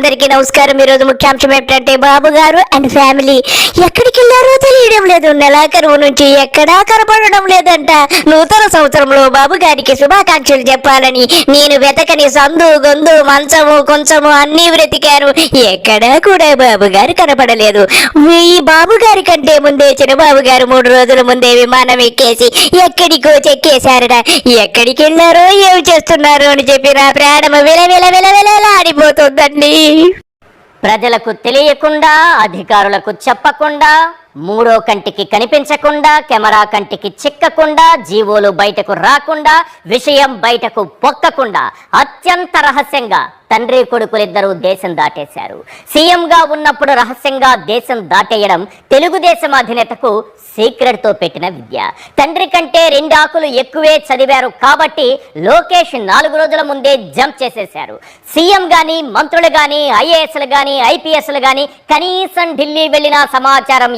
అందరికీ నమస్కారం. ఈరోజు ముఖ్యాంశం ఏంటంటే బాబు గారు అండ్ ఫ్యామిలీ ఎక్కడికి వెళ్ళారో తెలియడం లేదు. నెలాఖరు నుంచి ఎక్కడా కనపడడం లేదంట. నూతన సంవత్సరంలో బాబు గారికి శుభాకాంక్షలు చెప్పాలని నేను వెతకని సందు గొందు మంచము కొంచెము అన్ని వెతికాను. ఎక్కడా కూడా బాబు గారు కనపడలేదు. ఈ బాబు గారి కంటే ముందే చిన్నబాబు గారు 3 రోజుల ముందే విమానం ఎక్కేసి ఎక్కడికో చెక్కేశారట. ఎక్కడికి వెళ్ళారో ఏమి చేస్తున్నారు అని చెప్పి నా ప్రాణం ఆడిపోతుందండి. ప్రజలకు తెలియకుండా, అధికారులకు చెప్పకుండా, మూడో కంటికి కనిపించకుండా, కెమెరా కంటికి చిక్కకుండా, జీవోలు బయటకు రాకుండా, విషయం బయటకు పొక్కకుండా అత్యంత రహస్యంగా తండ్రి కొడుకులిద్దరూ దేశం దాటేశారు. సీఎంగా ఉన్నప్పుడు రహస్యంగా దేశం దాటేయడం తెలుగుదేశం అధినేతకు సీక్రెట్ తో పెట్టిన విద్య. తండ్రి కంటే 2 ఆకులు ఎక్కువే చదివారు కాబట్టి లోకేష్ 4 రోజుల ముందే జంప్ చేసేశారు. సీఎం గాని, మంత్రులు గాని, ఐఏఎస్లు గాని, ఐపీఎస్లు గాని కనీసం ఢిల్లీ వెళ్ళిన సమాచారం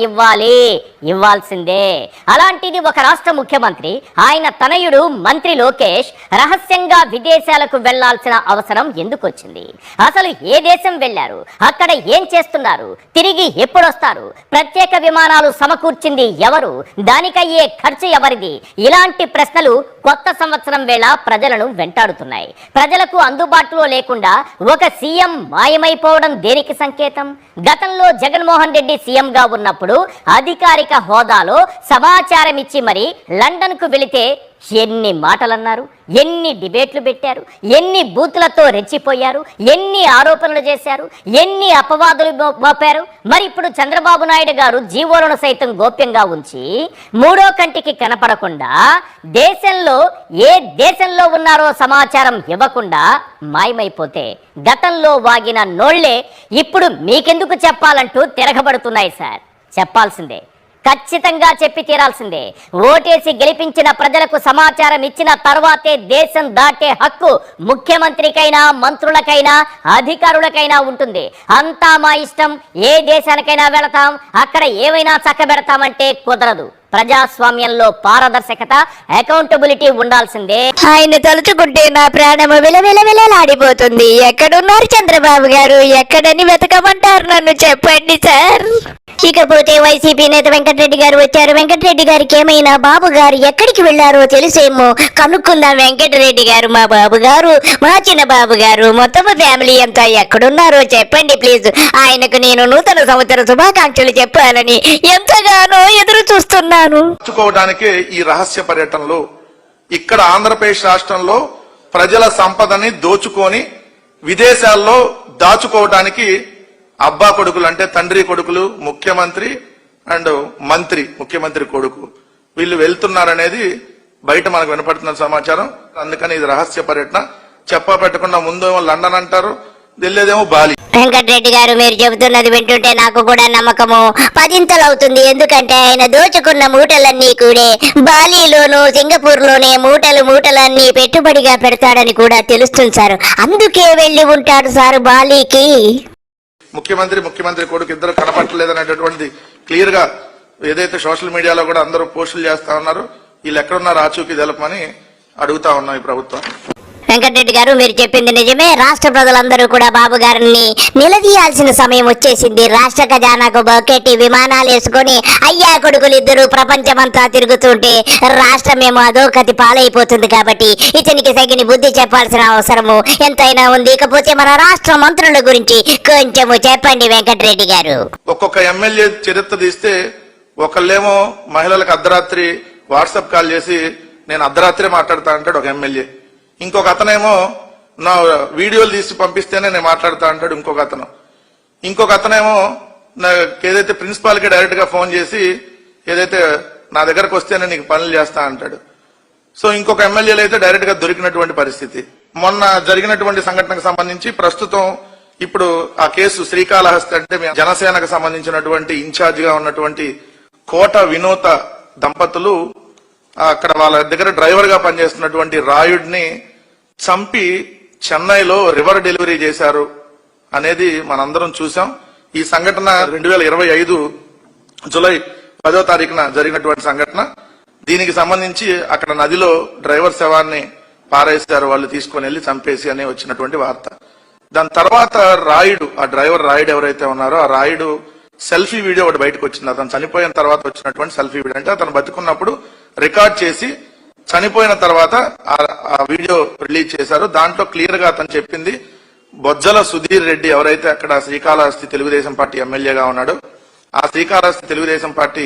ఇవ్వాల్సిందే. అలాంటిది ఒక రాష్ట్ర ముఖ్యమంత్రి, ఆయన తనయుడు మంత్రి లోకేష్ రహస్యంగా విదేశాలకు వెళ్లాల్సిన అవసరం ఎందుకు వచ్చింది? అసలు ఏ దేశం వెళ్లారు? అక్కడ ఏం చేస్తున్నారు? తిరిగి ఎప్పుడొస్తారు? ప్రత్యేక విమానాలు సమకూర్చింది ఎవరు? దానికయ్యే ఖర్చు ఎవరిది? ఇలాంటి ప్రశ్నలు కొత్త సంవత్సరం వేళ ప్రజలను వెంటాడుతున్నాయి. ప్రజలకు అందుబాటులో లేకుండా ఒక సీఎం మాయమైపోవడం దేనికి సంకేతం? గతంలో జగన్మోహన్ రెడ్డి సీఎంగా ఉన్నప్పుడు అధికారిక హోదాలో సమాచారం ఇచ్చి మరి లండన్ కు వెళితే ఎన్ని మాటలన్నారు, ఎన్ని డిబేట్లు పెట్టారు, ఎన్ని బూతులతో రెచ్చిపోయారు, ఎన్ని ఆరోపణలు చేశారు, ఎన్ని అపవాదులు మోపారు. మరి ఇప్పుడు చంద్రబాబు నాయుడు గారు జీవోలను సైతం గోప్యంగా ఉంచి మూడో కంటికి కనపడకుండా దేశంలో ఏ దేశంలో ఉన్నారో సమాచారం ఇవ్వకుండా మాయమైపోతే గతంలో వాగిన నోళ్లే ఇప్పుడు మీకెందుకు చెప్పాలంటూ తిరగబడుతున్నాయి. సార్, చెప్పాల్సిందే, ఖచ్చితంగా చెప్పి తీరాల్సిందే. ఓటేసి గెలిపించిన ప్రజలకు సమాచారం ఇచ్చిన తర్వాతే దేశం దాటే హక్కు ముఖ్యమంత్రికైనా, మంత్రులకైనా, అధికారులకైనా ఉంటుంది. అంతా మా ఇష్టం, ఏ దేశానికైనా వెళతాం, అక్కడ ఏమైనా చక్కబెడతామంటే కుదరదు. ప్రజాస్వామ్యంలో పారదర్శకత, అకౌంటబిలిటీ ఉండాల్సిందే. ఆయన తలుచుకుంటే నా ప్రాణము విలవిలవిలలాడిపోతుంది. ఎక్కడున్నారు చంద్రబాబు గారు? ఎక్కడని వెతకమంటారు? నన్ను చెప్పండి సార్. ఇకపోతే వైసీపీ నేత వెంకటరెడ్డి గారు వచ్చారు. వెంకటరెడ్డి గారికి ఏమైనా బాబు గారు ఎక్కడికి వెళ్లారో తెలిసేమో కనుక్కుందాం. వెంకటరెడ్డి గారు, మా బాబు గారు, మా చిన్న బాబు గారు, మొత్తం ఫ్యామిలీ అంతా ఎక్కడున్నారో చెప్పండి ప్లీజ్. ఆయనకు నేను నూతన సంవత్సర శుభాకాంక్షలు చెప్పాలని ఎంతగానో ఎదురు చూస్తున్నాను. ఈ రహస్య పర్యటనలో ఇక్కడ ఆంధ్రప్రదేశ్ రాష్ట్రంలో ప్రజల సంపదని దోచుకొని విదేశాల్లో దాచుకోవడానికి అబ్బా కొడుకులు అంటే తండ్రి కొడుకులు, ముఖ్యమంత్రి అండ్ మంత్రి, ముఖ్యమంత్రి కొడుకు, వీళ్ళు వెళ్తున్నారనేది బయట మనకు వినపడుతున్న సమాచారం. అందుకని ఇది రహస్య పర్యటన. చెప్పా పెట్టకుండా ముందేమో లండన్ అంటారు, వెళ్ళేదేమో బాలి. వెంకటరెడ్డి గారు, మీరు చెబుతున్నది వింటుంటే నాకు కూడా నమ్మకము 10 అవుతుంది. ఎందుకంటే ఆయన దోచుకున్న మూటలన్నీ కూడా బాలీలోను, సింగపూర్ లోనే మూటలన్నీ పెట్టుబడిగా పెడతాడని కూడా తెలుస్తుంది సార్. అందుకే వెళ్ళి ఉంటాడు సార్ బాలీకి. ముఖ్యమంత్రి కొడుకు ఇద్దరు కనపట్టలేదనేటటువంటిది క్లియర్ గా ఏదైతే సోషల్ మీడియాలో కూడా అందరూ పోస్టులు చేస్తా ఉన్నారు. వీళ్ళు ఎక్కడున్నారు ఆచూకీ తెలపమని అడుగుతా ఉన్నాం ఈ ప్రభుత్వం. వెంకటరెడ్డి గారు, మీరు చెప్పింది నిజమే. రాష్ట్ర ప్రజలందరూ కూడా బాబు గారిని నిలదీయాల్సిన సమయం వచ్చేసింది. రాష్ట్ర ఖజానాకు బకెట్టి విమానాలు వేసుకొని అయ్యా కొడుకులు ఇద్దరు ప్రపంచమంతా తిరుగుతుంటే రాష్ట్రమేమో అధోగతి పాలైపోతుంది. కాబట్టి ఇతనికి తగిన బుద్ధి చెప్పాల్సిన అవసరము ఎంతైనా ఉంది. ఇకపోతే మన రాష్ట్ర మంత్రుల గురించి కొంచెము చెప్పండి వెంకటరెడ్డి గారు. ఒక్కొక్క ఎమ్మెల్యే చరిత్ర తీస్తే ఒకళ్ళేమో మహిళలకు అర్ధరాత్రి వాట్సాప్ కాల్ చేసి నేను అర్ధరాత్రి మాట్లాడతా అంటాడు ఒక ఎమ్మెల్యే. ఇంకొక అతనేమో నా వీడియోలు తీసి పంపిస్తేనే నేను మాట్లాడతా అంటాడు ఇంకొక అతనేమో ఏదైతే ప్రిన్సిపాల్ కి డైరెక్ట్ గా ఫోన్ చేసి ఏదైతే నా దగ్గరకు వస్తేనే నీకు పనులు చేస్తా అంటాడు. సో ఇంకొక ఎమ్మెల్యేలు అయితే డైరెక్ట్ గా దొరికినటువంటి పరిస్థితి. మొన్న జరిగినటువంటి సంఘటనకు సంబంధించి ప్రస్తుతం ఇప్పుడు ఆ కేసు శ్రీకాళహస్తి అంటే జనసేనకు సంబంధించినటువంటి ఇన్ఛార్జ్ గా ఉన్నటువంటి కోట వినోత దంపతులు అక్కడ వాళ్ళ దగ్గర డ్రైవర్ గా పనిచేస్తున్నటువంటి రాయుడిని చంపి చెన్నైలో రివర్ డెలివరీ చేశారు అనేది మనందరం చూసాం. ఈ సంఘటన 2025 జూలై 10వ తారీఖున జరిగినటువంటి సంఘటన. దీనికి సంబంధించి అక్కడ నదిలో డ్రైవర్ శవాన్ని పారేశారు వాళ్ళు తీసుకొని వెళ్లి చంపేసి అనే వచ్చినటువంటి వార్త. దాని తర్వాత రాయుడు, ఆ డ్రైవర్ రాయుడు ఎవరైతే ఉన్నారో ఆ రాయుడు సెల్ఫీ వీడియో ఒకటి బయటకు వచ్చింది. అతను చనిపోయిన తర్వాత వచ్చినటువంటి సెల్ఫీ వీడియో. అంటే అతను బతుకున్నప్పుడు రికార్డ్ చేసి చనిపోయిన తర్వాత ఆ వీడియో రిలీజ్ చేశారు. దాంట్లో క్లియర్ గా అతను చెప్పింది, బొజ్జల సుధీర్ రెడ్డి ఎవరైతే అక్కడ శ్రీకాళహస్తి తెలుగుదేశం పార్టీ ఎమ్మెల్యేగా ఉన్నాడో, ఆ శ్రీకాళహస్తి తెలుగుదేశం పార్టీ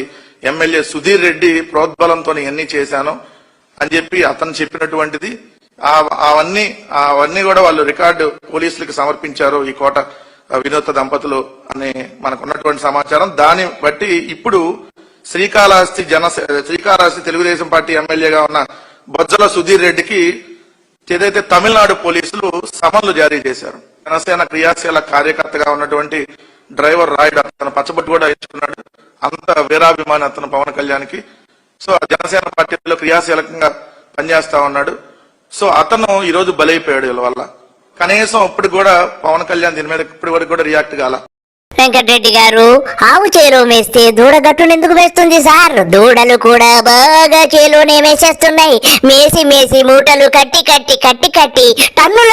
ఎమ్మెల్యే సుధీర్ రెడ్డి ప్రోద్బలంతో ఎన్ని చేశాను అని చెప్పి అతను చెప్పినటువంటిది. అవన్నీ కూడా వాళ్ళు రికార్డు పోలీసులకు సమర్పించారు ఈ కోట వినోద దంపతులు అని మనకున్నటువంటి సమాచారం. దాన్ని బట్టి ఇప్పుడు శ్రీకాళహస్తి తెలుగుదేశం పార్టీ ఎమ్మెల్యేగా ఉన్న బొజ్జల సుధీర్ రెడ్డికి ఏదైతే తమిళనాడు పోలీసులు సమన్లు జారీ చేశారు. జనసేన క్రియాశీల కార్యకర్తగా ఉన్నటువంటి డ్రైవర్ రాయుడు అతను పచ్చబొట్టు కూడా ఇచ్చుకున్నాడు. అంత వీరాభిమాని అతను పవన్ కళ్యాణ్కి. సో జనసేన పార్టీలో క్రియాశీలకంగా పనిచేస్తా ఉన్నాడు. సో అతను ఈ రోజు బలైపోయాడు వీళ్ళ వల్ల. కనీసం ఇప్పుడు కూడా పవన్ కళ్యాణ్ దీని మీద ఇప్పటి వరకు కూడా రియాక్ట్ కాల. వెంకటరెడ్డి గారు, ఆవు చేలో మేస్తే దూడ గట్టును ఎందుకు వేస్తుంది సార్? దూడలు కూడా బాగా చేలోనే మేసేస్తున్నాయి. మేసి మేసి మూటలు కట్టి టన్నుల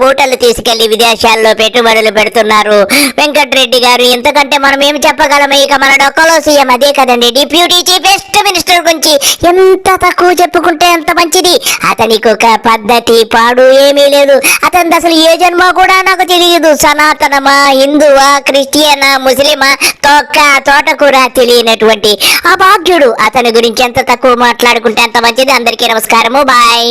మూటలు తీసుకెళ్లి విదేశాల్లో పెట్టుబడులు పెడుతున్నారు. వెంకటరెడ్డి గారు, ఇంతకంటే మనం ఏం చెప్పగలము? ఇక మన డొక్కలో సీఎం అదే కదండి. డిప్యూటీ చీఫ్ మినిస్టర్ గురించి ఎంత తక్కువ చెప్పుకుంటే అంత మంచిది. అతనికి ఒక పద్ధతి పాడు ఏమీ లేదు. అతని అసలు ఏ జన్మ కూడా నాకు తెలియదు. సనాతనమా, హిందువా, క్రిస్టియనా, ముస్లిమా, తోటకూర తెలియనటువంటి అభాగ్యుడు. అతని గురించి ఎంత తక్కువ మాట్లాడుకుంటే అంత మంచిది. అందరికీ నమస్కారము. బాయ్.